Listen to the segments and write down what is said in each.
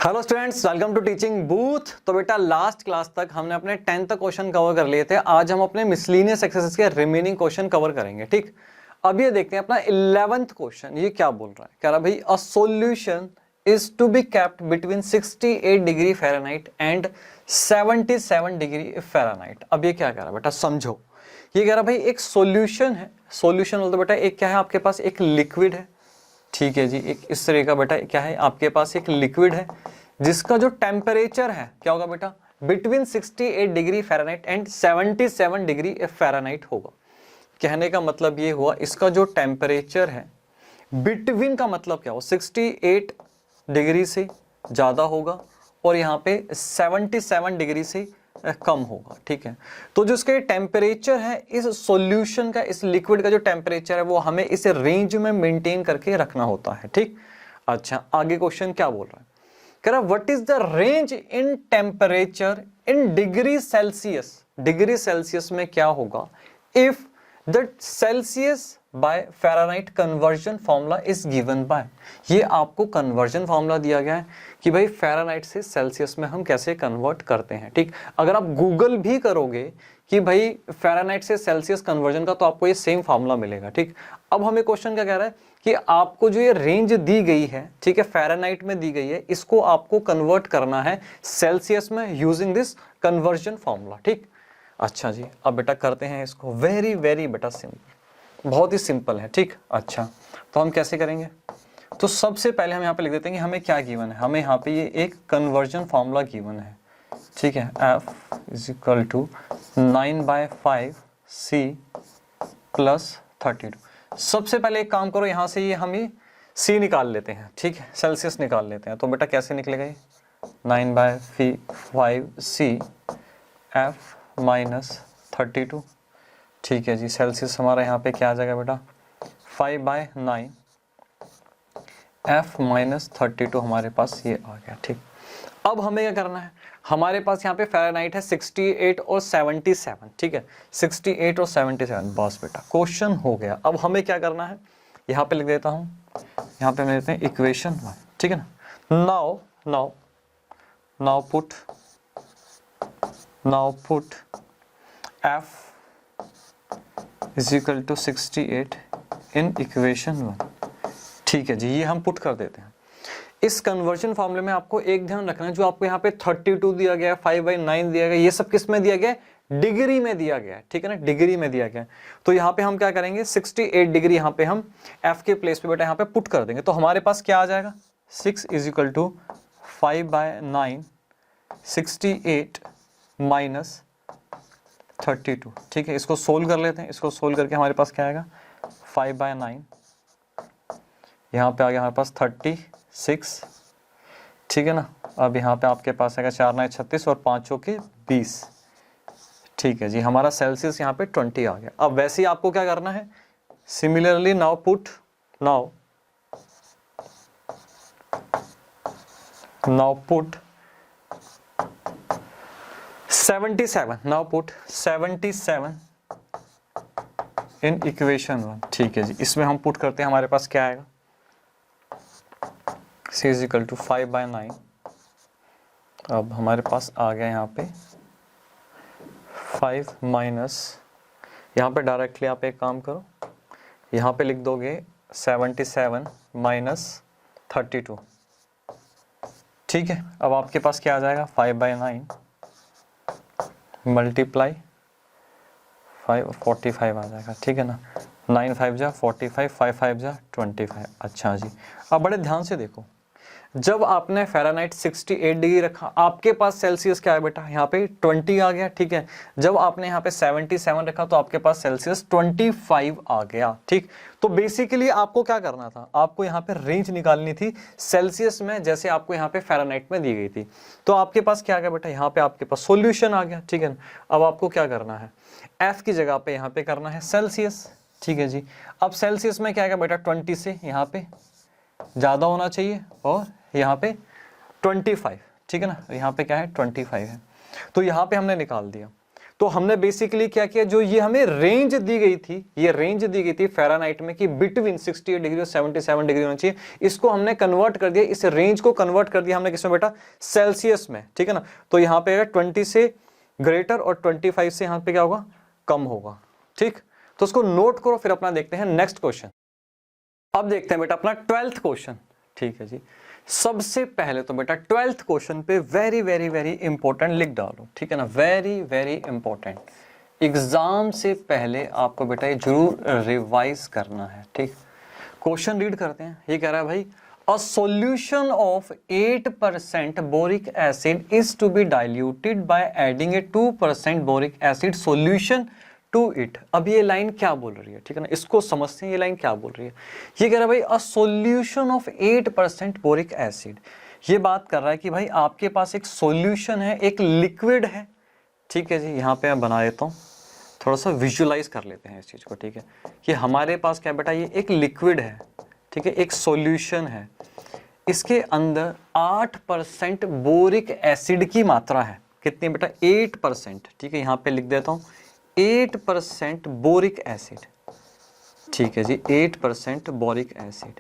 Hello students, welcome to teaching booth. तो बेटा last class तक हमने अपने 10th तक क्वेश्चन कवर कर लिए थे। आज हम अपने मिसलिनियस एक्सरसाइज के रिमेनिंग क्वेश्चन कवर करेंगे। ठीक, अब ये देखते हैं अपना 11th क्वेश्चन। ये क्या बोल रहा है? कह रहा भाई a solution is to be kept between 68 degree Fahrenheit and 77 degree Fahrenheit. अब ये क्या कह रहा है बेटा, समझो। ये कह रहा भाई एक सॉल्यूशन है। सॉल्यूशन बोलते बेटा एक क्या है, आपके पास एक लिक्विड है। ठीक है जी, एक इस तरह का बेटा क्या है, आपके पास एक लिक्विड है जिसका जो टेम्परेचर है क्या होगा बेटा, between 68 degree Fahrenheit and 77 degree Fahrenheit होगा। कहने का मतलब ये हुआ, इसका जो टेम्परेचर है बिटवीन का मतलब क्या हो, 68 डिग्री से ज़्यादा होगा और यहाँ पे 77 डिग्री से कम होगा। ठीक है, तो जो इसका टेम्परेचर है इस सॉल्यूशन का, इस लिक्विड का जो टेम्परेचर है वो हमें इस रेंज में मेंटेन करके रखना होता है। ठीक, अच्छा आगे क्वेश्चन क्या बोल रहा है, कह रहा what is the range in temperature in degree Celsius. Degree Celsius में क्या होगा if the Celsius by Fahrenheit conversion formula is given by. ये आपको कन्वर्जन फॉर्मूला दिया गया है कि भाई फ़ारेनहाइट से सेल्सियस में हम कैसे कन्वर्ट करते हैं। ठीक, अगर आप गूगल भी करोगे कि भाई फ़ारेनहाइट से सेल्सियस कन्वर्जन का, तो आपको ये सेम फार्मूला मिलेगा। ठीक, अब हमें क्वेश्चन क्या कह रहा है कि आपको जो ये रेंज दी गई है, ठीक है, फ़ारेनहाइट में दी गई है, इसको आपको कन्वर्ट करना है सेल्सियस में यूजिंग दिस कन्वर्जन फॉर्मूला। ठीक, अच्छा जी, अब बेटा करते हैं इसको। वेरी वेरी बेटा सिंपल, बहुत ही सिंपल है। ठीक, अच्छा तो हम कैसे करेंगे, तो सबसे पहले हम यहाँ पे लिख देते हैं कि हमें क्या गिवन है। हमें यहाँ पे ये एक कन्वर्जन फॉर्मूला गिवन है। ठीक है, F is equal to 9/5 C plus 32। सबसे पहले एक काम करो, यहाँ से ये हम ये C निकाल लेते हैं। ठीक है, सेल्सियस निकाल लेते हैं। तो बेटा कैसे निकलेगा ये, 9/5 C F माइनस 32। ठीक है जी, सेल्सियस हमारा यहाँ पे क्या आ जाएगा बेटा, 5/9 F माइनस 32 हमारे पास ये आ गया। ठीक, अब हमें क्या करना है, हमारे पास यहाँ पे फ़ारेनहाइट है 68 और 77। ठीक है, 68 और 77, बस बेटा क्वेश्चन हो गया। अब हमें क्या करना है, यहाँ पे लिख देता हूँ, यहाँ पे हम लिखते हैं इक्वेशन 1। ठीक है ना, now put F is equal to 68 in equation 1। ठीक है जी, ये हम पुट कर देते हैं। इस कन्वर्जन फॉर्मूले में आपको एक ध्यान रखना है, जो आपको यहाँ पे 32 दिया गया है, 5/9 दिया गया, ये सब किस में दिया गया है, डिग्री में दिया गया है। ठीक है ना, डिग्री में दिया गया है। तो यहाँ पे हम क्या करेंगे, 68 डिग्री यहाँ पे हम F के प्लेस पे बेटा यहाँ पे पुट कर देंगे। तो हमारे पास क्या आ जाएगा, 6 इज इक्वल टू 5/9 68 माइनस 32। ठीक है, इसको सोल्व कर लेते हैं। इसको सोल्व करके हमारे पास क्या आएगा, 5/9 यहाँ पे आ गया हमारे पास 36। ठीक है ना, अब यहाँ पे आपके पास आएगा 4×9 36 और 5 के 20। ठीक है जी, हमारा सेल्सियस यहाँ पे 20 आ गया। अब वैसे ही आपको क्या करना है, similarly now put 77, now put 77 इन इक्वेशन 1। ठीक है जी, इसमें हम पुट करते हैं, हमारे पास क्या आएगा, C इज इक्वल टू 5/9। अब हमारे पास आ गया यहाँ पे 5 माइनस, यहाँ पे डायरेक्टली आप एक काम करो, यहाँ पे लिख दोगे 77 माइनस 32। ठीक है, अब आपके पास क्या आ जाएगा, 5/9 मल्टीप्लाई 5 45 आ जाएगा। ठीक है ना, 9 5 जा 45, 5 5 जा 25। अच्छा जी, अब बड़े ध्यान से देखो, जब आपने फ़ारेनहाइट 68 डिग्री रखा, आपके पास सेल्सियस क्या है बेटा, यहाँ पे 20 आ गया। ठीक है, जब आपने यहाँ पे 77 रखा तो आपके पास सेल्सियस 25 आ गया। ठीक, तो बेसिकली आपको क्या करना था, आपको यहाँ पे रेंज निकालनी थी सेल्सियस में, जैसे आपको यहाँ पे फ़ारेनहाइट में दी गई थी। तो आपके पास क्या आ गया बेटा, यहाँ पे आपके पास सोल्यूशन आ गया। ठीक है, अब आपको क्या करना है, F की जगह पे यहाँ पे करना है सेल्सियस। ठीक है जी, अब सेल्सियस में क्या आएगा बेटा, 20 से यहाँ पे ज़्यादा होना चाहिए और यहाँ पे 25। ठीक है ना, यहाँ पे क्या है, 25 है। तो यहाँ पे हमने निकाल दिया। तो हमने बेसिकली क्या किया, जो ये हमें रेंज दी गई थी, ये रेंज दी गई थी फ़ारेनहाइट में कि बिटवीन 68 डिग्री और 77 डिग्री होना चाहिए, इसको हमने कन्वर्ट कर दिया, इस रेंज को कन्वर्ट कर दिया हमने किसमें बेटा, सेल्सियस में, ठीक है ना। तो यहाँ पे 20 से ग्रेटर और 25 से यहाँ पे क्या होगा, कम होगा, ठीक। तो उसको नोट करो, फिर अपना देखते हैं नेक्स्ट क्वेश्चन। अब देखते हैं बेटा अपना 12th क्वेश्चन, ठीक है जी। सबसे पहले तो बेटा 12th क्वेश्चन पे वेरी वेरी वेरी इंपॉर्टेंट लिख डालो, ठीक है ना, वेरी वेरी इंपॉर्टेंट, एग्जाम से पहले आपको बेटा ये जरूर रिवाइज करना है, ठीक। क्वेश्चन रीड करते हैं। ये कह रहा है भाई, a solution of 8% boric acid is to be diluted by adding a 2% boric acid solution to it. अब ये लाइन क्या बोल रही है, ठीक है ना, इसको समझते हैं ये लाइन क्या बोल रही है। ये कह रहा है भाई, a solution of 8% boric acid, ये बात कर रहा है कि भाई आपके पास एक सॉल्यूशन है, एक लिक्विड है, ठीक है जी। यहाँ पे मैं बना देता हूँ, थोड़ा सा विजुअलाइज कर लेते हैं इस चीज को, ठीक है। कि हमारे पास क्या बेटा, ये एक लिक्विड है, ठीक है, एक सॉल्यूशन है, इसके अंदर 8% बोरिक एसिड की मात्रा है। कितनी बेटा, 8%, ठीक है। यहाँ पे लिख देता हूँ 8% बोरिक एसिड, ठीक है जी, 8% बोरिक एसिड।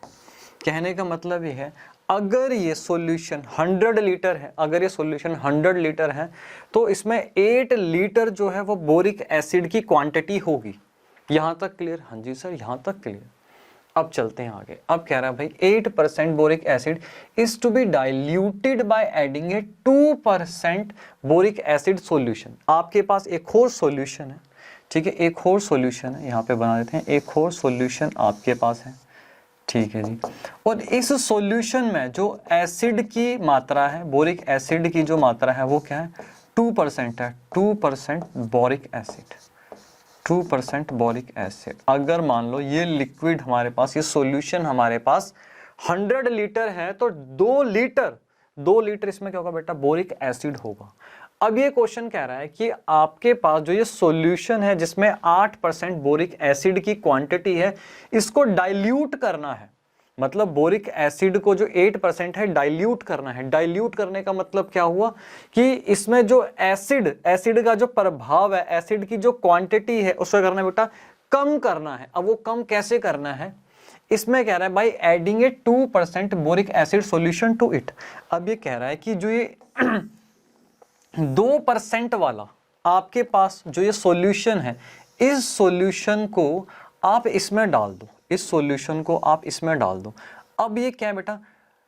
कहने का मतलब ये है, अगर ये सॉल्यूशन 100 लीटर है, अगर ये सॉल्यूशन 100 लीटर है, तो इसमें 8 लीटर जो है वो बोरिक एसिड की क्वांटिटी होगी। यहां तक क्लियर? हाँ जी सर, यहां तक क्लियर। अब चलते हैं आगे। अब कह रहा है भाई 8% boric acid is to be diluted by adding a 2% boric acid solution. आपके पास एक और सॉल्यूशन है, ठीक है, एक और सॉल्यूशन है, यहाँ पे बना देते हैं, एक और सॉल्यूशन आपके पास है, ठीक है जी। और इस सॉल्यूशन में जो एसिड की मात्रा है, बोरिक एसिड की जो मात्रा है वो क्या है, 2% है, 2% बोरिक एसिड, 2% बोरिक एसिड। अगर मान लो ये लिक्विड हमारे पास, ये सॉल्यूशन हमारे पास 100 लीटर है, तो 2 लीटर इसमें क्या होगा बेटा, बोरिक एसिड होगा। अब ये क्वेश्चन कह रहा है कि आपके पास जो ये सॉल्यूशन है जिसमें 8% बोरिक एसिड की क्वांटिटी है, इसको डाइल्यूट करना है। मतलब बोरिक एसिड को जो 8% है डाइल्यूट करना है। डाइल्यूट करने का मतलब क्या हुआ कि इसमें जो एसिड का जो प्रभाव है, एसिड की जो क्वांटिटी है, उसको करना है बेटा, कम करना है। अब वो कम कैसे करना है, इसमें कह रहा है by adding a 2% boric acid solution to it. अब ये कह रहा है कि जो ये 2% वाला आपके पास जो ये सॉल्यूशन है, इस सॉल्यूशन को आप इसमें डाल दो, इस सॉल्यूशन को आप इसमें डाल दो। अब ये क्या है बेटा,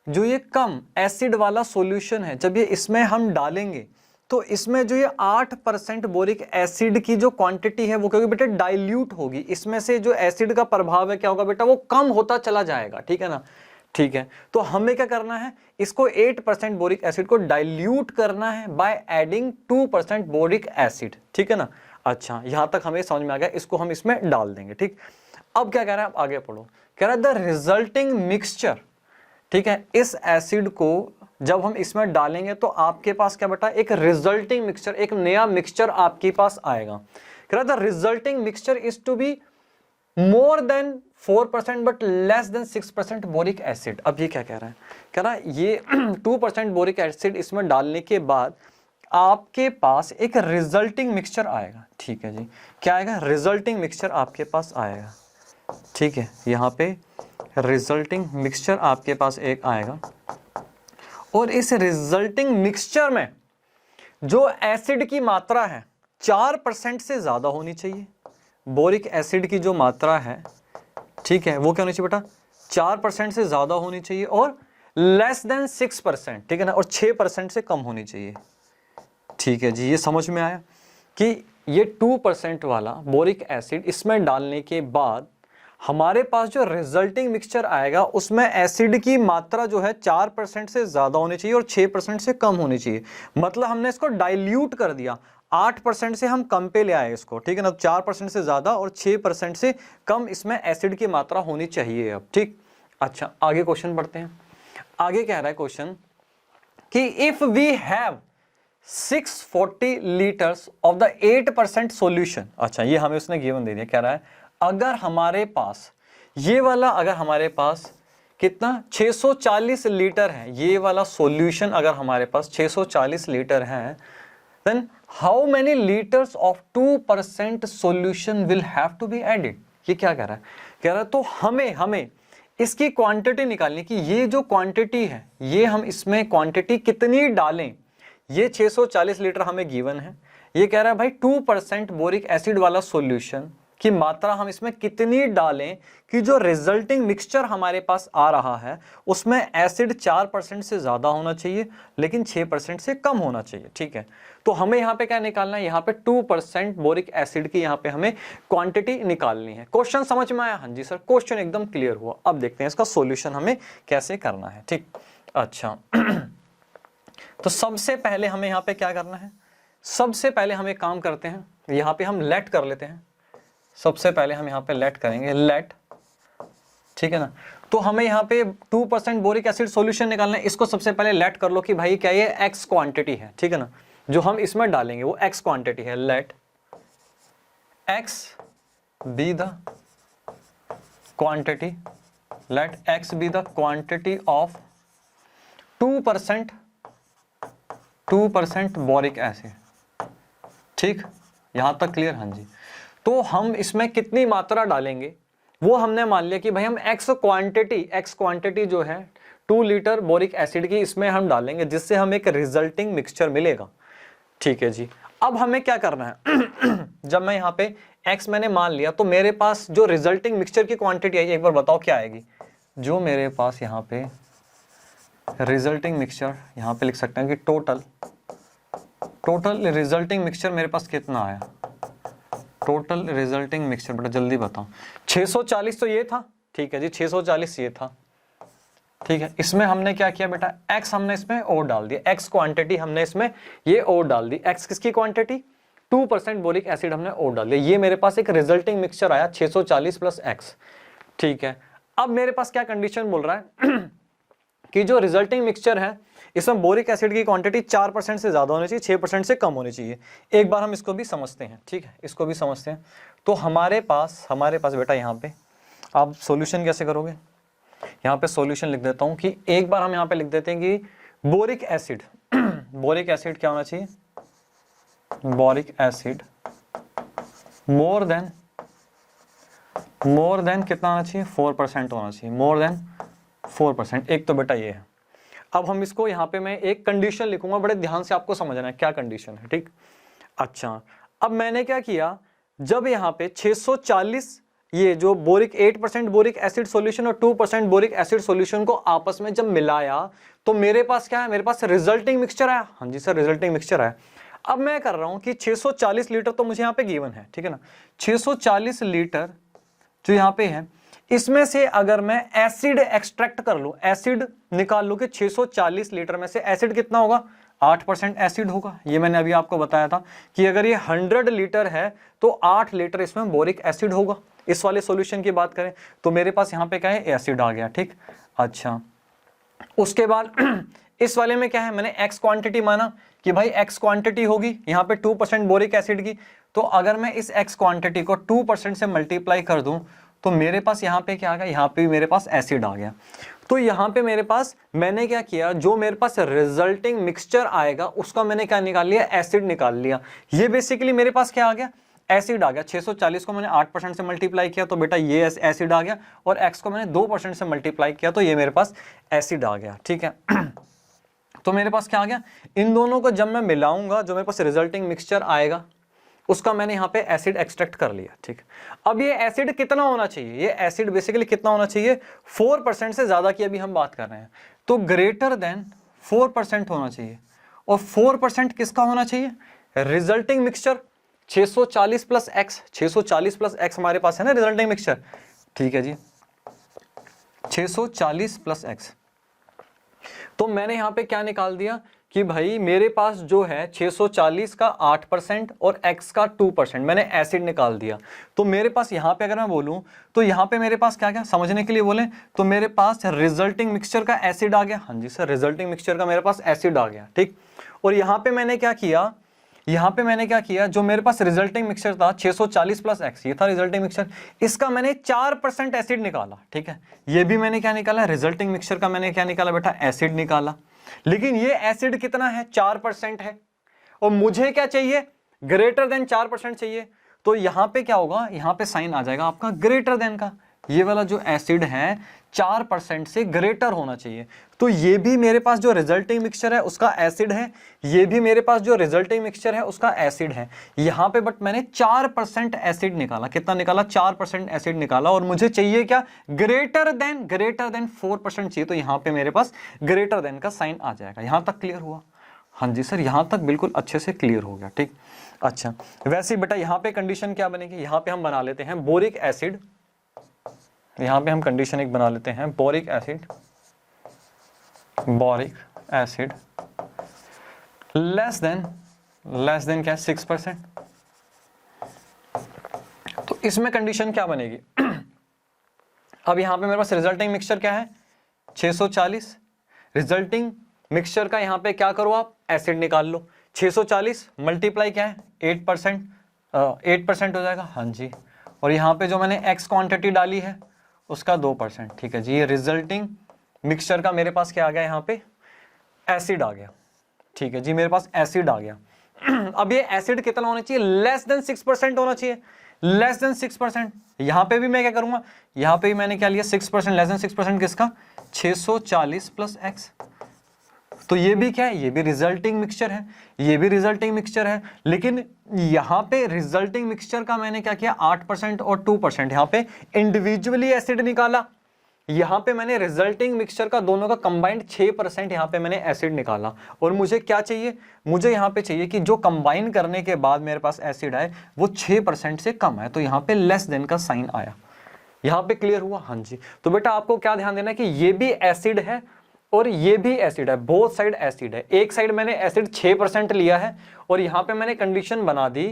जो ये कम एसिड वाला सॉल्यूशन है, जब ये इसमें हम डालेंगे तो इसमें जो ये 8% बोरिक एसिड की जो क्वांटिटी है वो क्या होगी बेटा, डाइल्यूट होगी। इसमें से जो एसिड का प्रभाव है क्या होगा बेटा, वो कम होता चला जाएगा, ठीक है ना। ठीक है, तो हमें क्या करना है, इसको 8% बोरिक एसिड को डाइल्यूट करना है बाय एडिंग 2% बोरिक एसिड, ठीक है ना। अच्छा, यहां तक हमें समझ में आ गया, इसको हम इसमें डाल देंगे, ठीक। अब क्या कह रहा है, आप आगे पढ़ो। कह रहा है द रिजल्टिंग मिक्सचर, ठीक है, इस एसिड को जब हम इसमें डालेंगे तो आपके पास क्या बेटा, एक रिजल्टिंग मिक्सचर, एक नया मिक्सचर आपके पास आएगा। कह रहा है the resulting mixture is to be more than 4% but less than 6% boric acid. अब ये क्या कह रहा है, कह रहा है ये 2% बोरिक एसिड इसमें डालने के बाद आपके पास एक रिजल्टिंग मिक्सचर आएगा, ठीक है जी। क्या आएगा, रिजल्टिंग मिक्सचर आपके पास आएगा, ठीक है। यहाँ पे रिजल्टिंग मिक्सचर आपके पास एक आएगा, और इस रिजल्टिंग मिक्सचर में जो एसिड की मात्रा है 4% से ज्यादा होनी चाहिए। बोरिक एसिड की जो मात्रा है, ठीक है, वो क्या होनी चाहिए बेटा, 4% से ज्यादा होनी चाहिए, और लेस देन 6%, ठीक है ना, और 6% से कम होनी चाहिए, ठीक है जी। ये समझ में आया कि ये 2% वाला बोरिक एसिड इसमें डालने के बाद हमारे पास जो रिजल्टिंग मिक्सचर आएगा उसमें एसिड की मात्रा जो है 4% से ज्यादा होनी चाहिए और 6% से कम होनी चाहिए। मतलब हमने इसको डाइल्यूट कर दिया, 8% से हम कम पे ले आए इसको, ठीक है ना। 4% से ज्यादा और 6% से कम इसमें एसिड की मात्रा होनी चाहिए अब, ठीक। अच्छा, आगे क्वेश्चन पढ़ते हैं। आगे कह रहा है क्वेश्चन कि if we have 640 litres of the 8% solution. अच्छा, ये हमें उसने गिवन दे दिया। कह रहा है अगर हमारे पास ये वाला, अगर हमारे पास कितना 640 लीटर है, ये वाला सॉल्यूशन अगर हमारे पास 640 लीटर है, then how many litres of 2% solution will have to be added. ये क्या कह रहा है, कह रहा है तो हमें इसकी क्वांटिटी निकालनी कि ये जो क्वांटिटी है ये हम इसमें क्वांटिटी कितनी डालें। ये 640 लीटर हमें गिवन है, ये कह रहा है भाई 2% बोरिक एसिड वाला सॉल्यूशन की मात्रा हम इसमें कितनी डालें कि जो रिजल्टिंग मिक्सचर हमारे पास आ रहा है उसमें एसिड 4% से ज्यादा होना चाहिए लेकिन 6% से कम होना चाहिए। ठीक है, तो हमें यहाँ पे क्या निकालना है, यहाँ पे 2% बोरिक एसिड की यहाँ पे हमें क्वांटिटी निकालनी है। क्वेश्चन समझ में आया? हाँ जी सर, क्वेश्चन एकदम क्लियर हुआ। अब देखते हैं इसका सॉल्यूशन हमें कैसे करना है। ठीक, अच्छा तो सबसे पहले हमें यहाँ पे क्या करना है, सबसे पहले हम एक काम करते हैं, यहाँ पे हम लेट कर लेते हैं। सबसे पहले हम यहाँ पे लेट करेंगे, लेट, ठीक है ना। तो हमें यहाँ पे 2% बोरिक एसिड सॉल्यूशन निकालना है। इसको सबसे पहले लेट कर लो कि भाई क्या ये x क्वांटिटी है, ठीक है ना, जो हम इसमें डालेंगे वो x क्वांटिटी है। Let x be the quantity, let x be the quantity of 2% boric acid. ठीक, यहां तक क्लियर? हाँ जी। तो हम इसमें कितनी मात्रा डालेंगे वो हमने मान लिया कि भाई हम x क्वांटिटी जो है 2 लीटर बोरिक एसिड की इसमें हम डालेंगे जिससे हमें एक रिजल्टिंग मिक्सचर मिलेगा। ठीक है जी, अब हमें क्या करना है जब मैं यहाँ पे x मैंने मान लिया तो मेरे पास जो रिजल्टिंग मिक्सचर की क्वांटिटी आएगी, एक बार बताओ क्या आएगी। जो मेरे पास यहाँ पे रिजल्टिंग मिक्सचर, यहाँ पे लिख सकते हैं कि टोटल रिजल्टिंग मिक्सचर मेरे पास कितना आया, टोटल रिजल्टिंग मिक्सचर, बेटा जल्दी बताओ। 640 तो ये था, ठीक है जी, 640 ये था। ठीक है, इसमें हमने क्या किया बेटा, x हमने इसमें और डाल दिया, x क्वांटिटी हमने इसमें ये और डाल दी। x किसकी क्वांटिटी, 2% बोरिक एसिड हमने और डाल दिया। ये मेरे पास एक रिजल्टिंग मिक्सचर आया 640 प्लस x। ठीक है, अब मेरे पास क्या कंडीशन बोल रहा है कि जो रिजल्टिंग मिक्सचर है इसमें बोरिक एसिड की क्वांटिटी 4% से ज्यादा होनी चाहिए, 6% से कम होनी चाहिए। एक बार हम इसको भी समझते हैं। ठीक है, इसको भी समझते हैं। तो हमारे पास बेटा यहाँ पे आप सॉल्यूशन कैसे करोगे, यहाँ पे सॉल्यूशन लिख देता हूँ कि एक बार हम यहाँ पे लिख देते हैं कि बोरिक एसिड बोरिक एसिड क्या होना चाहिए, बोरिक एसिड मोर देन कितना होना चाहिए, 4% होना चाहिए, मोर देन 4%। एक तो बेटा ये है। अब हम इसको यहाँ पे मैं एक कंडीशन लिखूंगा, बड़े ध्यान से आपको समझना है क्या कंडीशन है। ठीक, अच्छा अब मैंने क्या किया, जब यहाँ पे 640 ये जो बोरिक 8% बोरिक एसिड सॉल्यूशन और 2% बोरिक एसिड सॉल्यूशन को आपस में जब मिलाया तो मेरे पास क्या है, मेरे पास रिजल्टिंग मिक्सचर आया। हाँ जी सर, रिजल्टिंग मिक्सचर आया। अब मैं कर रहा हूं कि 640 लीटर तो मुझे यहाँ पे गिवन है, ठीक है ना, 640 लीटर जो यहाँ पे है इसमें से अगर मैं एसिड एक्सट्रैक्ट कर लूं, एसिड निकाल लूं कि 640 लीटर में से एसिड कितना होगा, 8% एसिड होगा। ये मैंने अभी आपको बताया था कि अगर ये 100 लीटर है तो 8 लीटर इसमें बोरिक एसिड होगा। इस वाले सॉल्यूशन की बात करें तो मेरे पास यहाँ पे क्या है, एसिड आ गया। ठीक, अच्छा उसके बाद इस वाले में क्या है, मैंने x क्वांटिटी माना कि भाई x क्वांटिटी होगी यहाँ पे 2% बोरिक एसिड की। तो अगर मैं इस x क्वांटिटी को 2% से मल्टीप्लाई कर दूं तो मेरे पास यहाँ पे क्या आ गया, यहाँ पे भी मेरे पास एसिड आ गया। तो यहाँ पे मेरे पास मैंने क्या किया, जो मेरे पास रिजल्टिंग मिक्सचर आएगा उसका मैंने क्या निकाल लिया, एसिड निकाल लिया। ये बेसिकली मेरे पास क्या आ गया, एसिड आ गया। 640 को मैंने 8% से मल्टीप्लाई किया तो बेटा ये एसिड आ गया, और x को मैंने 2% से मल्टीप्लाई किया तो ये मेरे पास एसिड आ गया। ठीक है तो मेरे पास क्या आ गया, इन दोनों को जब मैं मिलाऊंगा जो मेरे पास रिजल्टिंग मिक्सचर आएगा उसका मैंने यहाँ पे एसिड एक्सट्रैक्ट कर लिया। ठीक, अब ये एसिड कितना होना चाहिए, ये एसिड बेसिकली कितना होना चाहिए, 4% से ज्यादा की अभी हम बात कर रहे हैं, तो ग्रेटर देन 4% होना चाहिए। और 4% किसका होना चाहिए, resulting mixture 640 plus x, 640 plus x हमारे पास है ना रिजल्टिंग मिक्सचर। ठीक है जी, 640 प्लस एक्स। तो मैंने यहां पे क्या निकाल दिया कि भाई मेरे पास जो है 640 का 8% और x का 2%, मैंने एसिड निकाल दिया। तो मेरे पास यहां पे अगर मैं बोलूं तो यहां पे मेरे पास क्या क्या समझने के लिए बोले तो मेरे पास रिजल्टिंग मिक्सचर का एसिड आ गया। हाँ जी सर, रिजल्टिंग मिक्सचर का मेरे पास एसिड आ गया। ठीक, और यहां पे मैंने क्या किया, जो मेरे पास रिजल्टिंग मिक्सचर था 640 प्लस एक्स, ये था रिजल्टिंग मिक्सचर, इसका मैंने 4% एसिड निकाला। ठीक है, ये भी मैंने क्या निकाला, रिजल्टिंग मिक्सचर का मैंने क्या निकाला बेटा, एसिड निकाला। लेकिन ये एसिड कितना है, 4% है, और मुझे क्या चाहिए, ग्रेटर देन 4% चाहिए। तो यहां पे क्या होगा, यहां पे साइन आ जाएगा आपका ग्रेटर देन का। ये वाला जो एसिड है 4% से ग्रेटर होना चाहिए। तो ये भी मेरे पास जो रिजल्टिंग मिक्सचर है उसका एसिड है, ये भी मेरे पास जो रिजल्टिंग मिक्सचर है उसका एसिड है। यहां पे बट मैंने 4% एसिड निकाला। कितना निकाला, 4% एसिड निकाला, और मुझे चाहिए क्या, ग्रेटर देन 4% चाहिए। तो यहां पे मेरे पास ग्रेटर देन का साइन आ जाएगा। यहां तक क्लियर हुआ? हाँ जी सर, यहां तक बिल्कुल अच्छे से क्लियर हो गया। ठीक, अच्छा वैसे ही बेटा यहाँ पे कंडीशन क्या बनेगी, यहाँ पे हम बना लेते हैं बोरिक एसिड। यहाँ पे हम कंडीशन एक बना लेते हैं बोरिक एसिड लेस देन क्या, 6%। तो इसमें कंडीशन क्या बनेगी अब यहाँ पे मेरे पास रिजल्टिंग मिक्सचर क्या है, 640। रिजल्टिंग मिक्सचर का यहाँ पे क्या करो आप, एसिड निकाल लो। 640 मल्टीप्लाई क्या है 8%, 8% हो जाएगा। हाँ जी, और यहाँ पे जो मैंने x क्वांटिटी डाली है उसका 2%। ठीक है जी, ये रिजल्टिंग मिक्सचर का मेरे पास क्या आ गया, यहाँ पे एसिड आ गया। ठीक है जी, मेरे पास एसिड आ गया। अब ये एसिड कितना होना चाहिए, लेस देन 6% होना चाहिए, लेस देन 6%। यहां पे भी मैं क्या करूंगा, यहां पे भी मैंने क्या लिया 6%, लेस देन 6% किसका, 640 प्लस x। तो ये भी क्या है, ये भी रिजल्टिंग मिक्सचर है, ये भी रिजल्टिंग मिक्सचर है। लेकिन यहां पे रिजल्टिंग मिक्सचर का मैंने क्या किया, 8% और 2% यहां पे इंडिविजुअली एसिड निकाला। यहां पे मैंने रिजल्टिंग मिक्सचर का दोनों का कंबाइंड 6% यहां पे मैंने एसिड निकाला। और मुझे क्या चाहिए, मुझे यहां पे चाहिए कि जो कंबाइन करने के बाद मेरे पास एसिड आए वो 6% से कम है। तो यहां पे लेस देन का साइन आया। यहां पे क्लियर हुआ? हाँ जी। तो बेटा आपको क्या ध्यान देना है कि ये भी एसिड है और ये भी एसिड है, बोथ साइड एसिड है। एक साइड मैंने एसिड 6% लिया है और यहां पे मैंने कंडीशन बना दी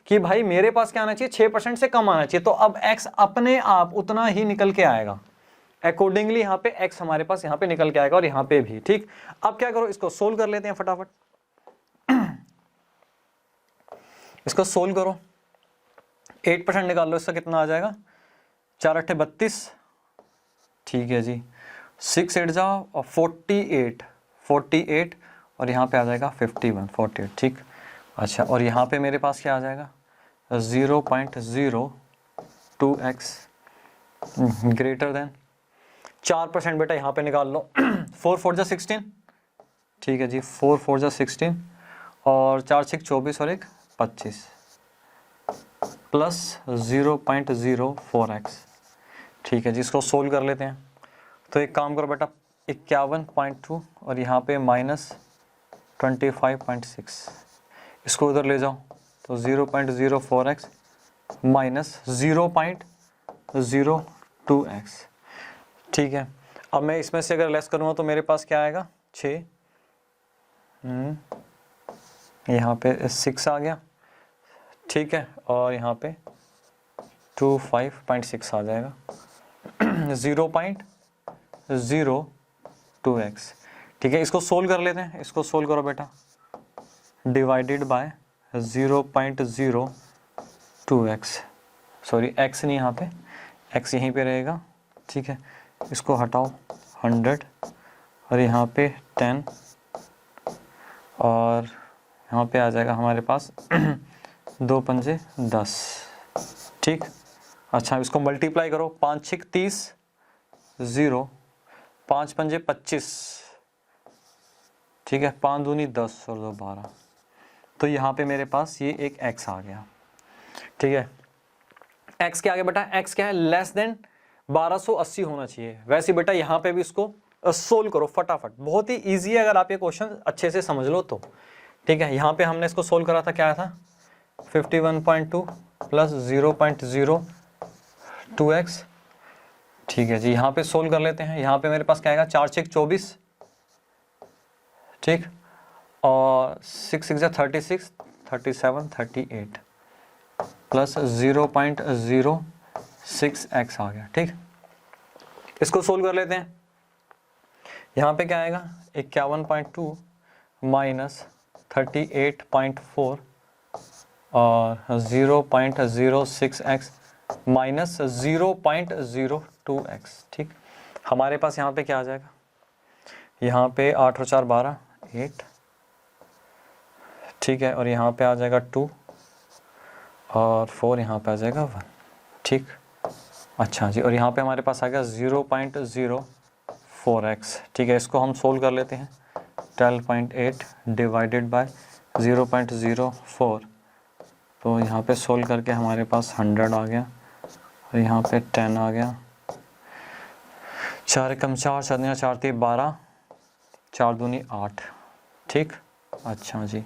कि भाई मेरे पास क्या आना चाहिए, 6% से कम आना चाहिए। तो अब x अपने आप उतना ही निकल के आएगा, अकॉर्डिंगली यहाँ पे x हमारे पास यहाँ पे निकल के आएगा और यहाँ पे भी। ठीक, अब क्या करो, इसको सोल्व कर लेते हैं फटाफट। इसको सोल्व करो, 8% निकाल लो, इसका कितना आ जाएगा, 4 8 32। ठीक है जी, 6 8 जाओ और 48 और यहाँ पे आ जाएगा 51 48। ठीक, अच्छा, और यहाँ पे मेरे पास क्या आ जाएगा, 0.02x ग्रेटर देन 4%। बेटा यहाँ पे निकाल लो, 4 4 जा 16। ठीक है जी, 4 4 जा 16 और 4 6 24 और 1 25 प्लस 0.04x। ठीक है जी, इसको सोल्व कर लेते हैं। तो एक काम करो बेटा, 51.2 और यहाँ पे माइनस 25.6, इसको उधर ले जाओ। तो 0.04x माइनस 0.02x। ठीक है, अब मैं इसमें से अगर लेस करूँगा तो मेरे पास क्या आएगा, 6, यहाँ पे 6 आ गया। ठीक है, और यहाँ पे 25.6 आ जाएगा। 0.02x। ठीक है, इसको सोल्व कर लेते हैं। इसको सोल्व करो बेटा, divided by 0.02x, sorry x नहीं, यहाँ पे x यहीं पे रहेगा। ठीक है, इसको हटाओ 100 और यहाँ पे 10 और यहाँ पे आ जाएगा हमारे पास 2 पंजे 10। ठीक, अच्छा, इसको मल्टीप्लाई करो, 5 6 30, 0 5 पंजे 25। ठीक है, 5 दूनी 10 और 2 12। तो यहाँ पे मेरे पास ये एक x आ गया। ठीक है, x क्या आ गया बेटा, x क्या है, लेस देन 1280 होना चाहिए। वैसे बेटा यहाँ पे भी इसको सोल्व करो फटाफट, बहुत ही इजी है अगर आप ये क्वेश्चन अच्छे से समझ लो तो। ठीक है, यहाँ पे हमने इसको सोल्व करा था, क्या था, 51.2 प्लस 0.02x। ठीक है जी, यहाँ पे सोल्व कर लेते हैं। यहाँ पे मेरे पास क्या आएगा, 4 6 24। ठीक, और 6 6 36 37 38 प्लस 0.06x आ गया। ठीक, इसको सोल्व कर लेते हैं। यहाँ पे क्या आएगा, 51.2 माइनस 38.4 और 0.06x माइनस 0.02x। ठीक, हमारे पास यहाँ पे क्या आ जाएगा, यहाँ पे 8 और 4 12 8। ठीक है, और यहाँ पे आ जाएगा 2 और 4 यहाँ पे आ जाएगा 1, ठीक। अच्छा जी, और यहाँ पे हमारे पास आ गया 0.04x, ठीक है। इसको हम सोल्व कर लेते हैं। 12.8 डिवाइडेड बाय 0.04, तो यहाँ पे सोल्व करके हमारे पास 100 आ गया और यहाँ पे 10 आ गया। 4 एकम 4, 4 दूनी 4 3 12, 4 दूनी 8, ठीक। अच्छा जी,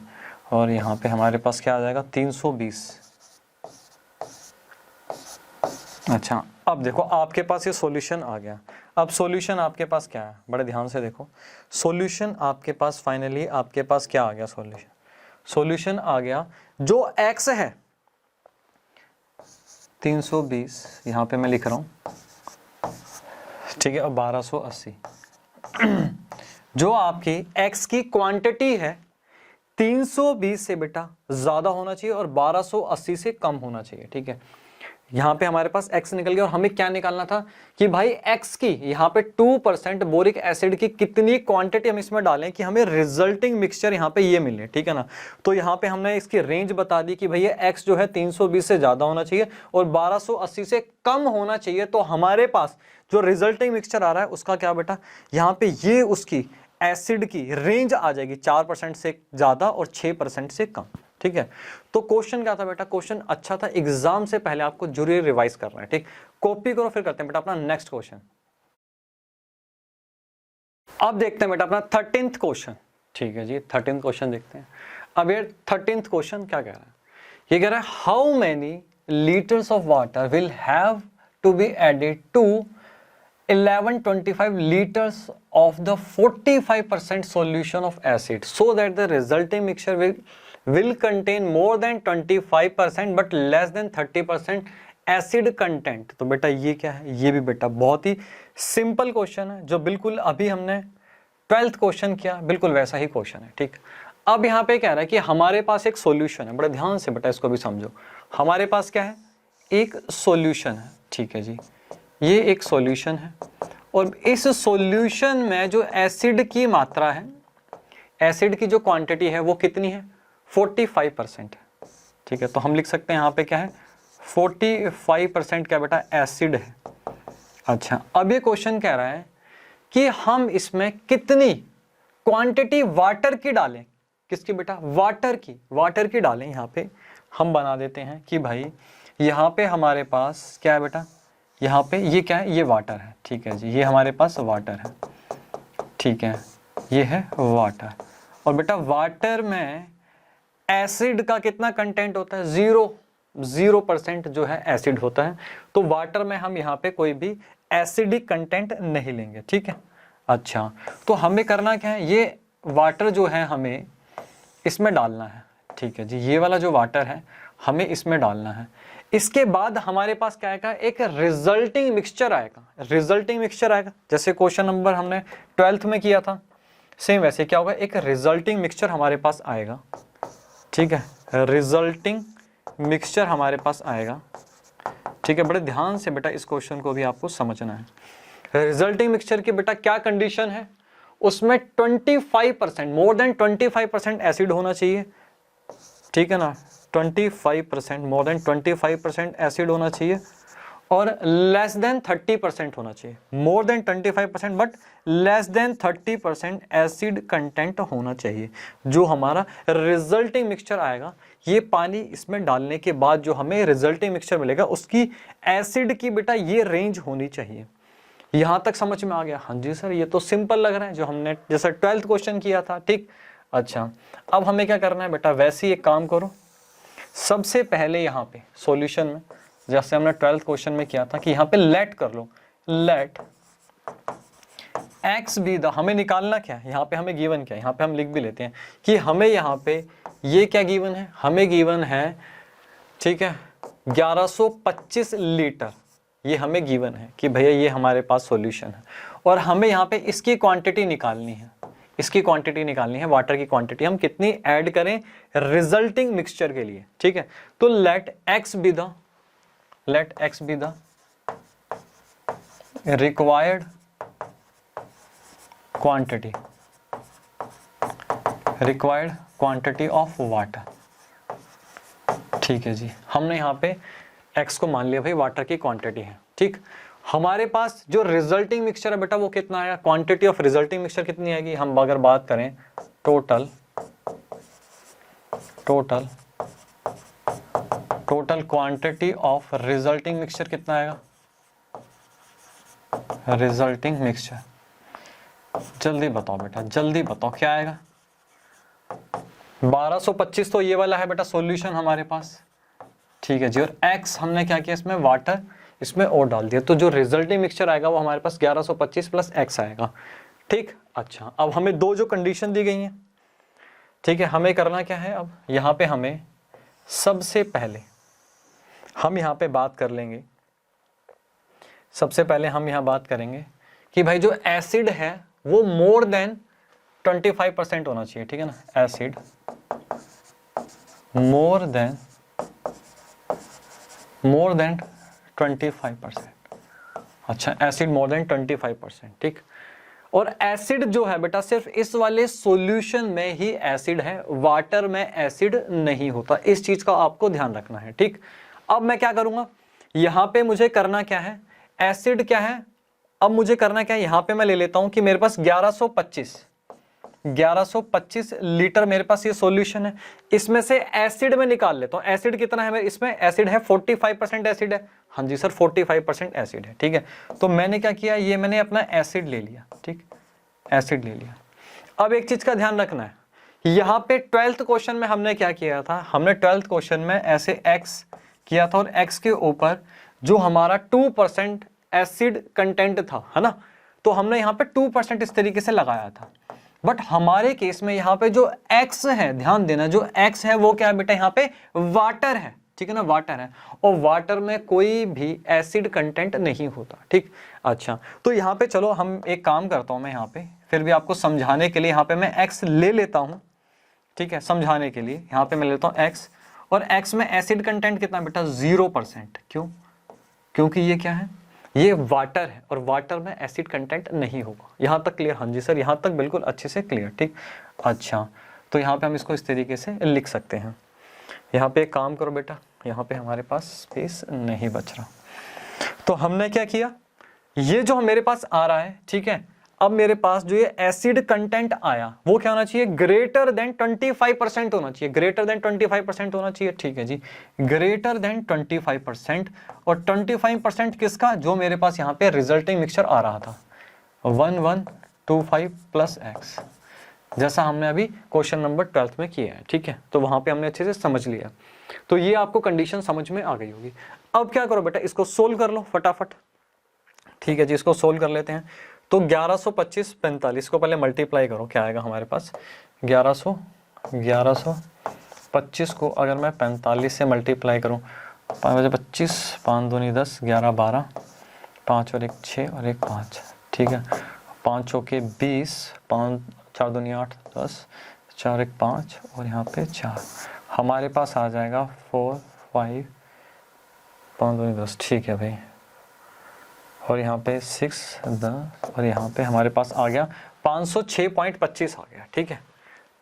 और यहाँ पे हमारे पास क्या आ जाएगा 320। अच्छा, अब देखो आपके पास ये सॉल्यूशन आ गया। अब सॉल्यूशन आपके पास क्या है, बड़े ध्यान से देखो। सॉल्यूशन आपके पास फाइनली आपके पास क्या आ गया, सॉल्यूशन आ गया जो x है 320, यहाँ पे मैं लिख रहा हूँ, ठीक है, और 1280। जो आपकी x की क्वांटिटी है 320 से बेटा ज़्यादा होना चाहिए और 1280 से कम होना चाहिए, ठीक है। यहाँ पे हमारे पास x निकल गया और हमें क्या निकालना था कि भाई x की यहाँ पे 2% बोरिक एसिड की कितनी क्वांटिटी हम इसमें डालें कि हमें रिजल्टिंग मिक्सचर यहाँ पे ये मिले, ठीक है ना। तो यहाँ पे हमने इसकी रेंज बता दी कि भैया x जो है 320 से ज़्यादा होना चाहिए और 1280 से कम होना चाहिए। तो हमारे पास जो रिजल्टिंग मिक्सचर आ रहा है उसका क्या बेटा, यहाँ पे ये उसकी एसिड की रेंज आ जाएगी 4% से ज़्यादा और 6% से कम, ठीक है। तो क्वेश्चन क्या था बेटा, क्वेश्चन अच्छा था, एग्जाम से पहले आपको जरूर रिवाइज करना है, ठीक। कॉपी करो, फिर करते हैं बेटा अपना नेक्स्ट क्वेश्चन। अब देखते हैं बेटा अपना 13th क्वेश्चन, ठीक है जी। 13th क्वेश्चन देखते हैं। अब ये 13th क्वेश्चन क्या कह रहा है, ये कह रहा है how many litres of water will have to be added to 1125 liters of the 45% solution of acid so that the resulting mixture will contain more than 25% but less than 30% acid content। तो बेटा ये क्या है, ये भी बेटा बहुत ही simple question है, जो बिल्कुल अभी हमने 12th क्वेश्चन किया बिल्कुल वैसा ही क्वेश्चन है, ठीक। अब यहाँ पे कह रहा है कि हमारे पास एक सॉल्यूशन है, बड़े ध्यान से बेटा इसको भी समझो। हमारे पास क्या है, एक सॉल्यूशन है, ठीक है जी। ये एक सॉल्यूशन है और इस सॉल्यूशन में जो एसिड की मात्रा है, एसिड की जो क्वांटिटी है वो कितनी है, 45% है, ठीक है। तो हम लिख सकते हैं यहाँ पे क्या है, 45% क्या बेटा एसिड है। अच्छा, अब ये क्वेश्चन कह रहा है कि हम इसमें कितनी क्वांटिटी वाटर की डालें, किसकी बेटा, वाटर की डालें। यहाँ पे हम बना देते हैं कि भाई यहाँ पे हमारे पास क्या है बेटा, यहाँ पे ये क्या है, ये वाटर है, ठीक है जी। ये हमारे पास वाटर है, ठीक है, ये है वाटर। और बेटा वाटर में एसिड का कितना कंटेंट होता है, 0% जो है एसिड होता है। तो वाटर में हम यहाँ पे कोई भी एसिडिक कंटेंट नहीं लेंगे, ठीक है। अच्छा, तो हमें करना क्या है, ये वाटर जो है हमें इसमें डालना है, ठीक है जी। ये वाला जो वाटर है हमें इसमें डालना है। इसके बाद हमारे पास क्या आएगा, एक रिजल्टिंग मिक्सचर आएगा। रिजल्टिंग मिक्सचर आएगा जैसे क्वेश्चन नंबर हमने 12th में किया था, सेम वैसे क्या होगा, एक रिजल्टिंग मिक्सचर हमारे पास आएगा, ठीक है। रिजल्टिंग मिक्सचर हमारे पास आएगा, ठीक है। बड़े ध्यान से बेटा इस क्वेश्चन को भी आपको समझना है। रिजल्टिंग मिक्सचर की बेटा क्या कंडीशन है, उसमें 25%, मोर देन 25% एसिड होना चाहिए, ठीक है ना। 25%, मोर देन 25% एसिड होना चाहिए और लेस देन 30% होना चाहिए। More than 25% but less then 30% acid content होना चाहिए। जो हमारा रिजल्टिंग मिक्सचर आएगा, ये पानी इसमें डालने के बाद जो हमें रिजल्टिंग मिक्सचर मिलेगा उसकी एसिड की बेटा ये रेंज होनी चाहिए। यहां तक समझ में आ गया, हाँ जी सर ये तो सिंपल लग रहा है, जो हमने जैसा 12th क्वेश्चन किया था, ठीक। अच्छा, अब हमें क्या करना है बेटा, वैसे ही एक काम करो, सबसे पहले यहाँ पे सॉल्यूशन में जैसे हमने 12th क्वेश्चन में किया था कि यहाँ पे लेट कर लो, लेट x बी द, हमें निकालना क्या है, यहाँ पे हमें गिवन क्या है, यहाँ पे हम लिख भी लेते हैं कि हमें यहाँ पे ये क्या गिवन है, हमें गिवन है, ठीक है, 1125 लीटर। ये हमें गिवन है कि भैया ये हमारे पास सॉल्यूशन है और हमें यहाँ पे इसकी क्वांटिटी निकालनी है, इसकी क्वांटिटी निकालनी है, वाटर की क्वांटिटी हम कितनी ऐड करें रिजल्टिंग मिक्सचर के लिए, ठीक है। तो let x be the required quantity, required quantity of water. ठीक है जी, हमने यहाँ पे x को मान लिया भाई वाटर की क्वांटिटी है। ठीक, हमारे पास जो रिजल्टिंग मिक्सचर है बेटा वो कितना आएगा, क्वांटिटी ऑफ रिजल्टिंग मिक्सचर कितनी आएगी, हम अगर बात करें total quantity of resulting mixture कितना आएगा, रिजल्टिंग मिक्सचर, जल्दी बताओ बेटा, जल्दी बताओ क्या आएगा। 1225 तो ये वाला है बेटा सॉल्यूशन हमारे पास। ठीक है जी, और x हमने क्या किया, इसमें वाटर इसमें और डाल दिया, तो जो रिजल्टिंग मिक्सचर आएगा वो हमारे पास 1125 प्लस x आएगा। ठीक, अच्छा अब हमें दो जो कंडीशन दी गई हैं, ठीक है, हमें करना क्या है, अब यहाँ पे हमें सबसे पहले हम यहाँ पे बात कर लेंगे, सबसे पहले हम यहाँ बात करेंगे कि भाई जो एसिड है वो मोर देन 25% होना चाहिए। ठीक है ना, एसिड मोर देन 25%। अच्छा, एसिड मोर देन 25%। ठीक, और एसिड जो है बेटा सिर्फ इस वाले सॉल्यूशन में ही एसिड है, वाटर में एसिड नहीं होता, इस चीज का आपको ध्यान रखना है। ठीक, अब मैं क्या करूंगा, यहां पे मुझे करना क्या है, एसिड क्या है, अब मुझे करना क्या है, यहां पे मैं ले लेता हूं कि मेरे पास 1125 लीटर मेरे पास ये सॉल्यूशन है, इसमें से एसिड में निकाल लेता हूं, एसिड कितना है मेरे, इसमें एसिड है 45% एसिड है। हाँ जी सर 45% एसिड है। ठीक है, तो मैंने क्या किया, ये मैंने अपना एसिड ले लिया। ठीक, एसिड ले लिया। अब एक चीज का ध्यान रखना है, यहाँ पे 12th क्वेश्चन में हमने क्या किया था, हमने 12th क्वेश्चन में ऐसे x किया था और x के ऊपर जो हमारा 2% एसिड कंटेंट था, है ना, तो हमने यहाँ पे 2% इस तरीके से लगाया था। बट हमारे केस में यहाँ पे जो x है, ध्यान देना, जो x है वो क्या है बेटा, यहाँ पे वाटर है। ठीक है ना, वाटर है, और वाटर में कोई भी एसिड कंटेंट नहीं होता। ठीक, अच्छा तो यहाँ पे चलो हम एक काम करता हूँ, मैं यहाँ पे फिर भी आपको समझाने के लिए यहाँ पे मैं x ले लेता हूँ। ठीक है, समझाने के लिए यहाँ पे मैं लेता हूँ x, और x में एसिड कंटेंट कितना बेटा 0%। क्यों, क्योंकि ये क्या है, ये वाटर है और वाटर में एसिड कंटेंट नहीं होगा। यहाँ तक क्लियर? हाँ जी सर, यहाँ तक बिल्कुल अच्छे से क्लियर। ठीक, अच्छा तो यहाँ पे हम इसको इस तरीके से लिख सकते हैं। यहाँ पे एक काम करो बेटा, यहाँ पे हमारे पास स्पेस नहीं बच रहा, तो हमने क्या किया, ये जो मेरे पास आ रहा है, ठीक है, अब मेरे पास जो ये एसिड कंटेंट आया वो क्या होना चाहिए, ग्रेटर देन 25% होना चाहिए, ग्रेटर देन 25% होना चाहिए। ठीक है जी, ग्रेटर देन 25%, और 25% किसका, जो मेरे पास यहाँ पे रिजल्टिंग मिक्सचर आ रहा था 1125 प्लस x, जैसा हमने अभी क्वेश्चन नंबर 12 में किया है। ठीक है, तो वहां पे हमने अच्छे से समझ लिया, तो ये आपको कंडीशन समझ में आ गई होगी। अब क्या करो बेटा, इसको सोल्व कर लो फटाफट। ठीक है जी, इसको सोल्व कर लेते हैं। तो 1125 45 को पहले मल्टीप्लाई करो, क्या आएगा हमारे पास, 1125 को अगर मैं 45 से मल्टीप्लाई करूं, 5×25 5 दूनी 10, 11 12, 5 और 1 6 और 1 5। ठीक है, 5 के 20, 5 4 दूनी 8 10, 4 1 5 और यहाँ पे 4, हमारे पास आ जाएगा 4 5 5 दूनी 10। ठीक है भाई, और यहाँ पे 6 10, और यहाँ पे हमारे पास आ गया 506.25 आ गया। ठीक है,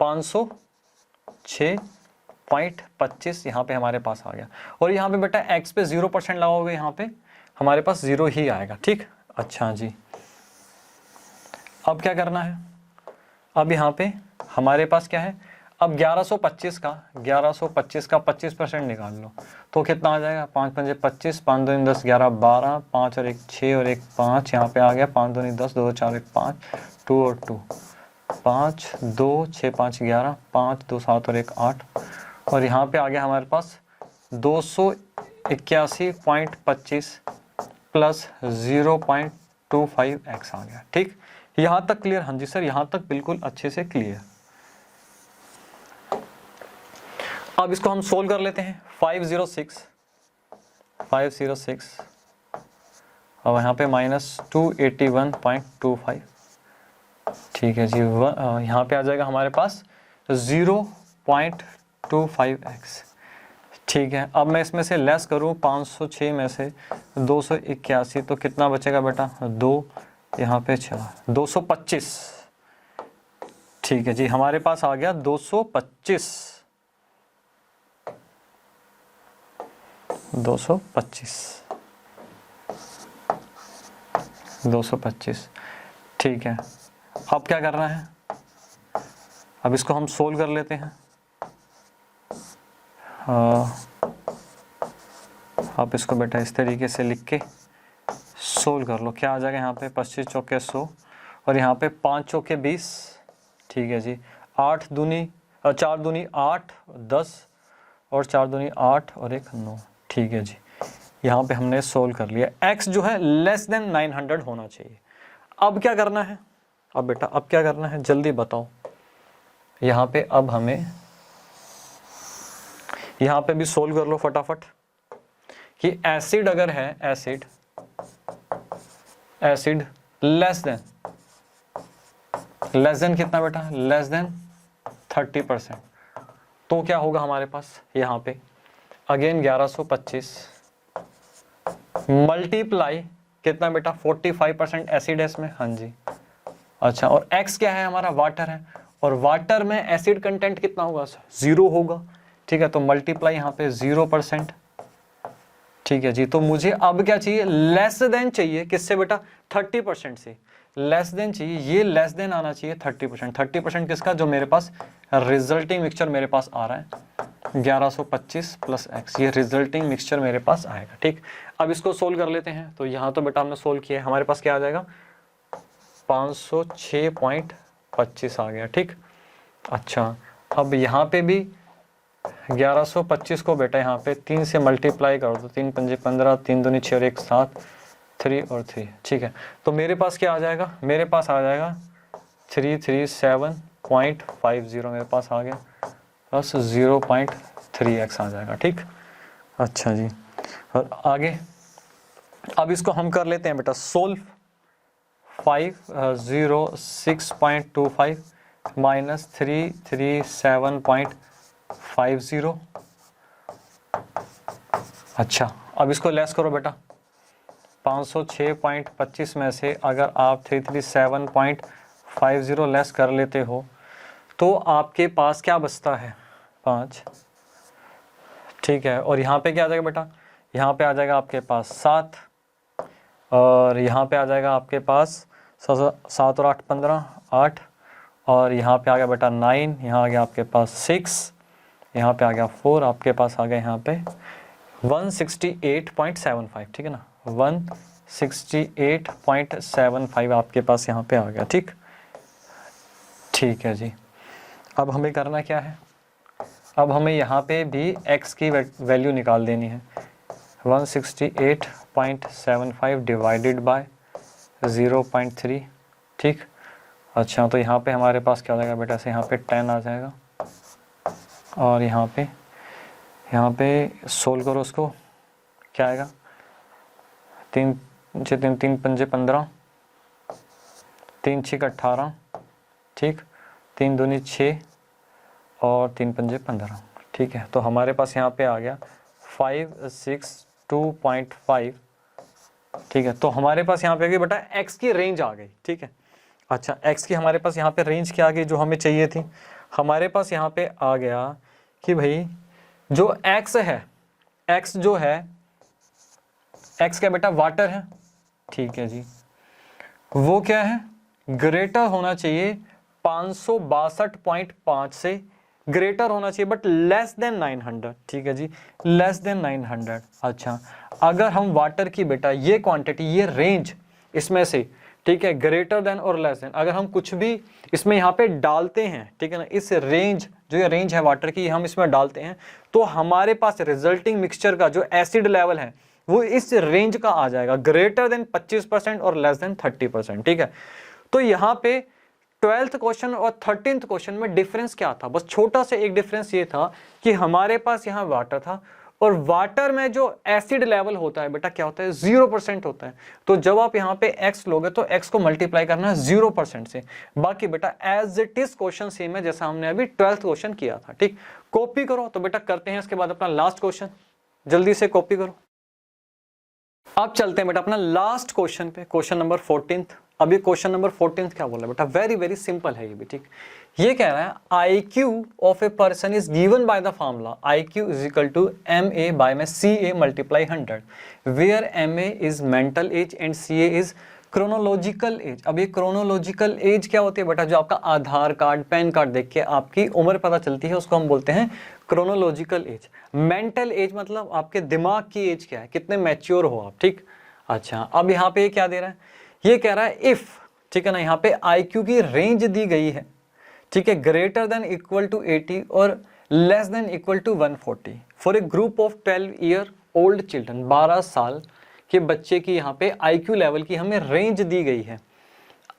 506.25 यहाँ पे हमारे पास आ गया, और यहाँ पे बेटा x पे 0% लगाओगे, यहाँ पे हमारे पास 0 ही आएगा। ठीक, अच्छा जी, अब क्या करना है, अब यहाँ पे हमारे पास क्या है, अब 1125 का 25% निकाल लो, तो कितना आ जाएगा, 5 5 25, 5 2 10 11 12, 5 और 1 6 और 1 5, यहाँ पे आ गया 5 2 10 2 4 1 5, 2 और 2 5 2 6 5 11, 5 2 7 और 1 8, और यहाँ पे आ गया हमारे पास 281.25 प्लस 0.25x आ गया। ठीक, यहाँ तक क्लियर? हाँ जी सर, यहाँ तक बिल्कुल अच्छे से क्लियर। अब इसको हम सोल्व कर लेते हैं। 506 और यहाँ पे -281.25। ठीक है जी, यहाँ पे आ जाएगा हमारे पास 0.25x। ठीक है, अब मैं इसमें से लेस करूँ 506 में से 281, तो कितना बचेगा बेटा, 2 यहाँ पे 4, 225। ठीक है जी, हमारे पास आ गया 225 225 ठीक है। अब क्या करना है, अब इसको हम सोल्व कर लेते हैं। आप इसको बेटा इस तरीके से लिख के सोल्व कर लो। क्या आ जाएगा यहाँ पे, 25 चौके 100 और यहाँ पे 5 चौके 20। ठीक है जी, 4 दूनी 8 10 और 4 दूनी 8 और 1 9। ठीक है जी, यहाँ पे हमने सोल्व कर लिया। x जो है लेस देन 900 होना चाहिए। अब क्या करना है, अब बेटा अब क्या करना है जल्दी बताओ। यहाँ पे अब हमें यहाँ पे भी सोल्व कर लो फटाफट कि एसिड अगर है, एसिड लेस देन कितना बेटा, लेस देन 30%, तो क्या होगा हमारे पास यहाँ पे अगेन 1125 मल्टीप्लाई कितना बेटा 45% एसिड है इसमें। हाँ जी, अच्छा, और x क्या है हमारा, वाटर है, और वाटर में एसिड कंटेंट कितना होगा, 0 होगा। ठीक है, तो मल्टीप्लाई यहाँ पे 0%। ठीक है जी, तो मुझे अब क्या चाहिए, लेस देन चाहिए, किससे बेटा, 30% से लेस देन चाहिए। ये लेस देन आना चाहिए 30%। 30% किसका, जो मेरे पास रिजल्टिंग मिक्सचर मेरे पास आ रहा है 1125 प्लस x, ये रिजल्टिंग मिक्सचर मेरे पास आएगा। ठीक, अब इसको सोल्व कर लेते हैं। तो यहाँ तो बेटा हमने सोल्व किया है, हमारे पास क्या आ जाएगा 506.25 आ गया। ठीक, अच्छा, अब यहाँ पे भी 1125 को बेटा यहाँ पे 3 से मल्टीप्लाई कर दो, 3 पंजे 15, 3 दूनी 6 और 1 7, 3 और 3। ठीक है, तो मेरे पास क्या आ जाएगा, मेरे पास आ जाएगा 337.50 मेरे पास आ गया, प्लस 0.3x आ जाएगा। ठीक, अच्छा जी, और आगे अब इसको हम कर लेते हैं बेटा सोल्व। 506.25 माइनस 337.50। अच्छा, अब इसको लेस करो बेटा, 506.25 में से अगर आप 337.50 लेस कर लेते हो तो आपके पास क्या बचता है, 5। ठीक है, और यहाँ पे क्या आ जाएगा बेटा, यहाँ पे आ जाएगा आपके पास 7, और यहाँ पे आ जाएगा आपके पास 7 और 8 15 8, और यहाँ पे आ गया बेटा 9, यहाँ आ गया आपके पास 6, यहाँ पे आ गया 4, आपके पास आ गया यहाँ पे 168.75। ठीक है ना, 168.75 आपके पास यहाँ पे आ गया। ठीक, ठीक है जी, अब हमें करना क्या है, अब हमें यहाँ पे भी x की वैल्यू निकाल देनी है। 168.75 डिवाइडेड बाय 0.3। ठीक, अच्छा, तो यहाँ पे हमारे पास क्या हो जाएगा बेटा, से यहाँ पे 10 आ जाएगा, और यहाँ पे सोल्व करो उसको, क्या आएगा, 3 पंजे 15, 3 6 18, ठीक, 3 दूनी 6 और 3 पंजे 15। ठीक है, तो हमारे पास यहाँ पे आ गया 562.5। ठीक है, तो हमारे पास यहाँ पे आ गई बेटा x की रेंज आ गई। ठीक है, अच्छा, x की हमारे पास यहाँ पे रेंज क्या आ गई, जो हमें चाहिए थी। हमारे पास यहाँ पे आ गया कि भाई जो x है, x जो है, x क्या बेटा, वाटर है। ठीक है जी, वो क्या है, ग्रेटर होना चाहिए 562.5 से ग्रेटर होना चाहिए, बट लेस देन 900। ठीक है जी, लेस देन 900। अच्छा, अगर हम वाटर की बेटा ये क्वांटिटी, ये रेंज इसमें से, ठीक है, ग्रेटर देन और लेस देन, अगर हम कुछ भी इसमें यहाँ पे डालते हैं, ठीक है ना, इस रेंज, जो ये रेंज है वाटर की, हम इसमें डालते हैं, तो हमारे पास रिजल्टिंग मिक्सचर का जो एसिड लेवल है वो इस रेंज का आ जाएगा, ग्रेटर देन 25% और लेस देन 30%। ठीक है, तो यहाँ पे 12th क्वेश्चन और 13th क्वेश्चन में डिफरेंस क्या था, बस छोटा सा एक डिफरेंस ये था कि हमारे पास यहाँ वाटर था, और वाटर में जो एसिड लेवल होता है बेटा क्या होता है, 0% होता है। तो जब आप यहाँ पे x लोगे तो x को मल्टीप्लाई करना है 0% से। बाकी बेटा as it is question same है जैसा हमने अभी 12th क्वेश्चन किया था। ठीक, कॉपी करो। तो बेटा करते हैं इसके बाद अपना लास्ट क्वेश्चन, जल्दी से कॉपी करो। अब चलते हैं बेटा अपना लास्ट क्वेश्चन पे, क्वेश्चन नंबर 14th। अभी क्वेश्चन नंबर 14th क्या बोला बेटा, वेरी वेरी सिंपल है ये भी। ठीक, ये कह रहा है IQ of a person is given by the formula IQ is equal to MA by में CA multiply 100 where MA is mental age and CA is chronological age. अब ये क्रोनोलॉजिकल एज क्या होती है बेटा? जो आपका आधार कार्ड, पैन कार्ड देख के आपकी उम्र पता चलती है, उसको हम बोलते हैं क्रोनोलॉजिकल एज। मेंटल एज मतलब आपके दिमाग की एज क्या है, कितने मैच्योर हो आप, ठीक। अच्छा, अब यहाँ पे क्या दे रहा है? ये कह रहा है इफ, ठीक है ना, यहाँ पे IQ की रेंज दी गई है, ठीक है, ग्रेटर देन इक्वल टू 80 और less than equal to 140 for a group of 12 year old children. 12 साल के बच्चे की यहाँ पे IQ लेवल की हमें रेंज दी गई है।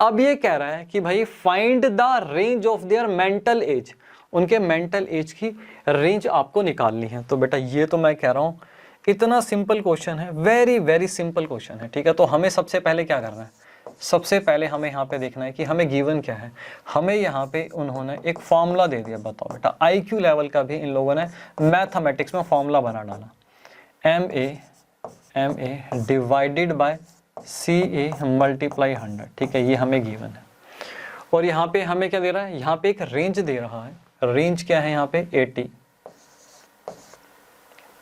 अब ये कह रहा है कि भाई find the range of their mental as, उनके मेंटल एज की रेंज आपको निकालनी है। तो बेटा ये तो मैं कह रहा हूँ इतना सिंपल क्वेश्चन है, वेरी वेरी सिंपल क्वेश्चन है, ठीक है। तो हमें सबसे पहले क्या करना है? सबसे पहले हमें यहाँ पे देखना है कि हमें गिवन क्या है। हमें यहाँ पे उन्होंने एक फॉर्मूला दे दिया। बताओ बेटा, IQ लेवल का भी इन लोगों ने मैथमेटिक्स में फॉर्मूला बना डाला, MA divided by CA multiply 100, ठीक है, ये हमें गिवन है। और यहाँ पे हमें क्या दे रहा है? यहाँ पे एक रेंज दे रहा है। रेंज क्या है यहाँ पे? 80,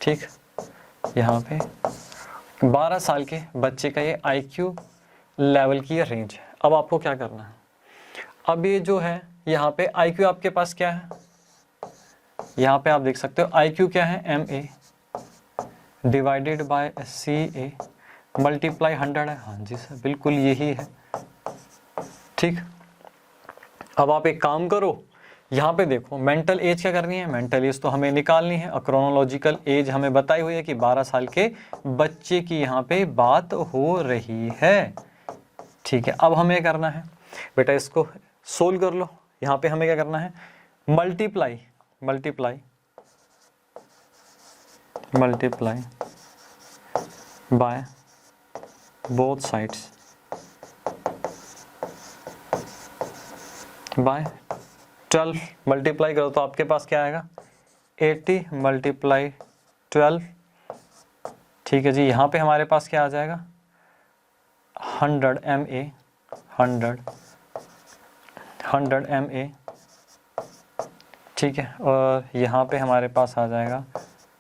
ठीक। यहाँ पे 12 साल के बच्चे का ये IQ लेवल की रेंज है। अब आपको क्या करना है? अब ये जो है यहाँ पे IQ आपके पास क्या है? यहाँ पे आप देख सकते हो IQ क्या है? MA divided by CA multiply 100 है। हाँ जी सर, बिल्कुल यही है, ठीक। अब आप एक काम करो, यहाँ पे देखो मेंटल एज क्या करनी है? मेंटल एज तो हमें निकालनी है। क्रोनोलॉजिकल एज हमें बताई हुई है कि 12 साल के बच्चे की यहाँ पे बात हो रही है, ठीक है। अब हमें करना है बेटा, इसको सोल्व कर लो। यहाँ पे हमें क्या करना है? Multiply by both sides by 12 multiply करो तो आपके पास क्या आएगा? 80 मल्टीप्लाई 12, ठीक है जी। यहाँ पे हमारे पास क्या आ जाएगा? 100 MA, ठीक है। और यहाँ पे हमारे पास आ जाएगा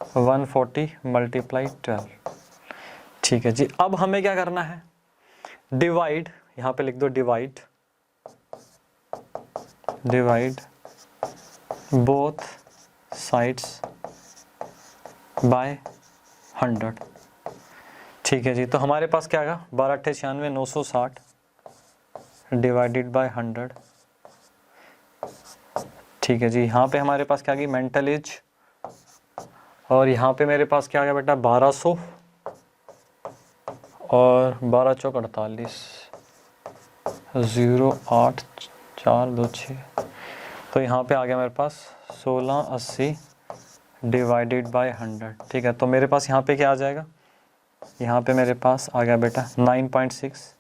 140 मल्टीप्लाई 12, ठीक है जी। अब हमें क्या करना है? डिवाइड, यहाँ पे लिख दो डिवाइड बोथ साइड्स बाय 100, ठीक है जी। तो हमारे पास क्या आएगा? 12 × 8 = 96, 960 डिवाइडेड बाय 100, ठीक है जी। यहाँ पे हमारे पास क्या आ गई? Mental as. और यहाँ पे मेरे पास क्या आ गया बेटा? 1200 और 12 × 4 = 48, 08426। तो यहाँ पे आ गया मेरे पास 1680 डिवाइडेड बाय 100, ठीक है। तो मेरे पास यहाँ पे क्या आ जाएगा? यहाँ पे मेरे पास आ गया बेटा 9.6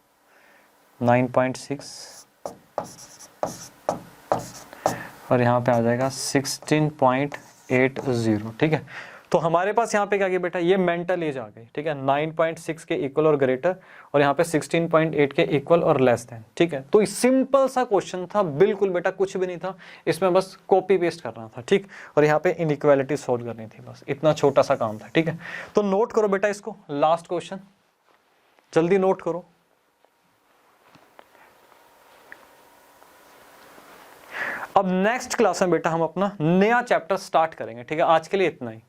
और यहाँ पे आ जाएगा 16.80, ठीक है। तो हमारे पास यहाँ पे क्या गया बेटा? ये मेंटल एज आ गई, ठीक है। 9.6 के इक्वल और ग्रेटर, और यहाँ पे 16.8 के इक्वल और लेस देन, ठीक है। तो सिंपल सा क्वेश्चन था, बिल्कुल बेटा, कुछ भी नहीं था इसमें, बस कॉपी पेस्ट करना था, ठीक। और यहाँ पे इनइक्वालिटी सोल्व करनी थी, बस इतना छोटा सा काम था, ठीक है। तो नोट करो बेटा इसको, लास्ट क्वेश्चन जल्दी नोट करो। अब नेक्स्ट क्लास में बेटा हम अपना नया चैप्टर स्टार्ट करेंगे, ठीक है। आज के लिए इतना ही।